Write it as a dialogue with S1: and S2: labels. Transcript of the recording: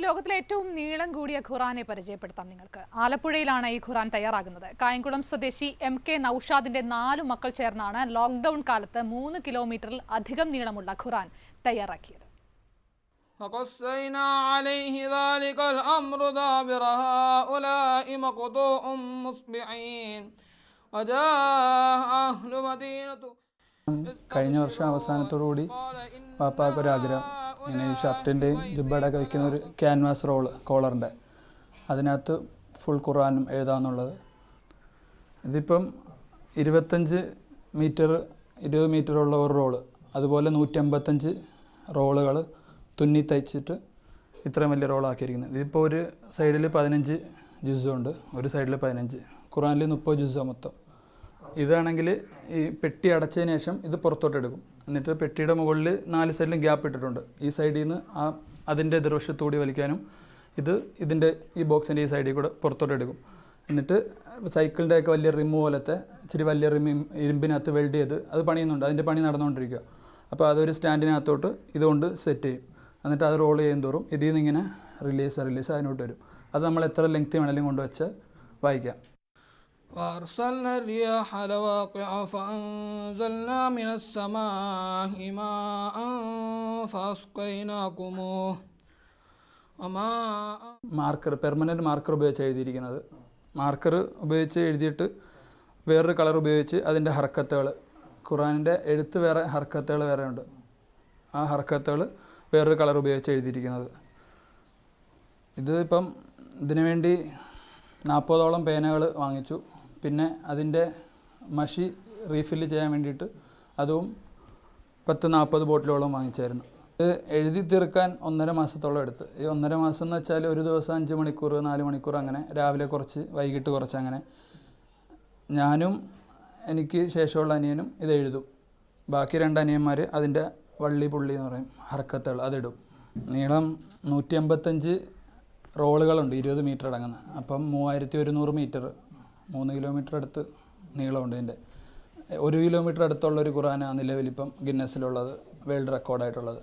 S1: ലോകത്തിലെ ഏറ്റവും നീളം കൂടിയ ഖുറാനെ പരിചയപ്പെടുത്താം നിങ്ങൾക്ക്. ആലപ്പുഴയിലാണ് ഈ ഖുറാൻ തയ്യാറാകുന്നത്. കായംകുളം സ്വദേശി MK നൌഷാദിന്റെ 4 മക്കൾ ചേർന്നാണ് ലോക്ക്ഡൌൺ കാലത്ത് 3 കിലോമീറ്ററിൽ അധികം നീളമുള്ള ഖുറാൻ തയ്യാറാക്കിയത്.
S2: فقصينا عليه ذلك الأمر دابر هؤلاء مقطوع مصبحين وجاء أهل مدينة.
S3: കഴിഞ്ഞ വർഷം അവസാനത്തോടുകൂടി പാപ്പാക്കൊരാഗ്രഹം, ഇങ്ങനെ ഈ ഷർട്ടിൻ്റെയും ജുബയുടെയൊക്കെ വയ്ക്കുന്ന ഒരു ക്യാൻവാസ് കോളറിൻ്റെ അതിനകത്ത് ഫുൾ ഖുറാനും എഴുതാമെന്നുള്ളത്. ഇതിപ്പം 25 മീറ്റർ 20 മീറ്ററുള്ള ഒരു റോള്, അതുപോലെ 155 റോളുകൾ തുന്നി തയ്ച്ചിട്ട് ഇത്രയും വലിയ റോളാക്കിയിരിക്കുന്നത്. ഇതിപ്പോൾ ഒരു സൈഡിൽ 15 ജുസുണ്ട്, ഒരു സൈഡിൽ 15. ഖുറാനിൽ 30 ജുസാണ് മൊത്തം. ഇതാണെങ്കിൽ ഈ പെട്ടി അടച്ചതിന് ശേഷം ഇത് പുറത്തോട്ട് എടുക്കും. എന്നിട്ട് പെട്ടിയുടെ മുകളിൽ 4 സൈഡിലും ഗ്യാപ്പ് ഇട്ടിട്ടുണ്ട്. ഈ സൈഡിൽ നിന്ന് അതിൻ്റെ എതിർവശത്തൂടി വലിക്കാനും ഇതിൻ്റെ ഈ ബോക്സിൻ്റെ ഈ സൈഡിൽ കൂടെ പുറത്തോട്ട് എടുക്കും. എന്നിട്ട് സൈക്കിളിൻ്റെയൊക്കെ വലിയ റിമ്മ് പോലത്തെ ഇച്ചിരി വലിയ ഇരുമ്പിനകത്ത് വെൽഡ് ചെയ്ത് അത് പണിയുന്നുണ്ട്. അതിൻ്റെ പണി നടന്നുകൊണ്ടിരിക്കുക. അപ്പോൾ അതൊരു സ്റ്റാൻഡിനകത്തോട്ട് ഇതുകൊണ്ട് സെറ്റ് ചെയ്യും. എന്നിട്ട് അത് റോൾ ചെയ്യും തോറും ഇതിൽ നിന്ന് ഇങ്ങനെ റിലീസ് അതിനോട്ട് വരും. അത് നമ്മൾ എത്ര ലെങ്ത് വേണമെങ്കിലും കൊണ്ടുവച്ച് വായിക്കാം.
S2: وأرسلنا الرياح لواقع فأنزلنا من السماء ماء فأسقيناكموه وما.
S3: പെർമനൻറ്റ് മാർക്കർ ഉപയോഗിച്ച് എഴുതിയിരിക്കുന്നത്. മാർക്കർ ഉപയോഗിച്ച് എഴുതിയിട്ട് വേറൊരു കളർ ഉപയോഗിച്ച് അതിൻ്റെ ഹർക്കത്തുകൾ, ഖുറാനിൻ്റെ എഴുത്ത് വേറെ ഹർക്കത്തുകൾ വേറെ ഉണ്ട്. ആ ഹർക്കത്തുകൾ വേറൊരു കളർ ഉപയോഗിച്ച് എഴുതിയിരിക്കുന്നത്. ഇത് ഇപ്പം ഇതിനു വേണ്ടി 40ഓളം പേനകൾ വാങ്ങിച്ചു. പിന്നെ അതിൻ്റെ മഷി റീഫില്ല് ചെയ്യാൻ വേണ്ടിയിട്ട് അതും 10-40 ബോട്ടിലോളം വാങ്ങിച്ചായിരുന്നു. ഇത് എഴുതി തീർക്കാൻ 1.5 മാസത്തോളം എടുത്ത്. ഈ 1.5 മാസം എന്ന് വെച്ചാൽ ഒരു ദിവസം 5 മണിക്കൂർ 4 മണിക്കൂർ അങ്ങനെ, രാവിലെ കുറച്ച് വൈകിട്ട് കുറച്ച് അങ്ങനെ. ഞാനും എനിക്ക് ശേഷമുള്ള അനിയനും ഇത് എഴുതും. ബാക്കി 2 അനിയന്മാർ അതിൻ്റെ വള്ളി പുള്ളി എന്ന് പറയും, ഹർക്കത്തുകൾ അതിടും. നീളം 155 റോളുകളുണ്ട്, 20 മീറ്റർ അടങ്ങുന്ന. അപ്പം 3100 മീറ്റർ, 3 കിലോമീറ്റർ അടുത്ത് നീളമുണ്ട്. ഇതിൻ്റെ 1 കിലോമീറ്റർ അടുത്തുള്ളൊരു ഖുറാനാണ് നിലവിലിപ്പം ഗിന്നസിലുള്ളത്, വേൾഡ് റെക്കോർഡായിട്ടുള്ളത്.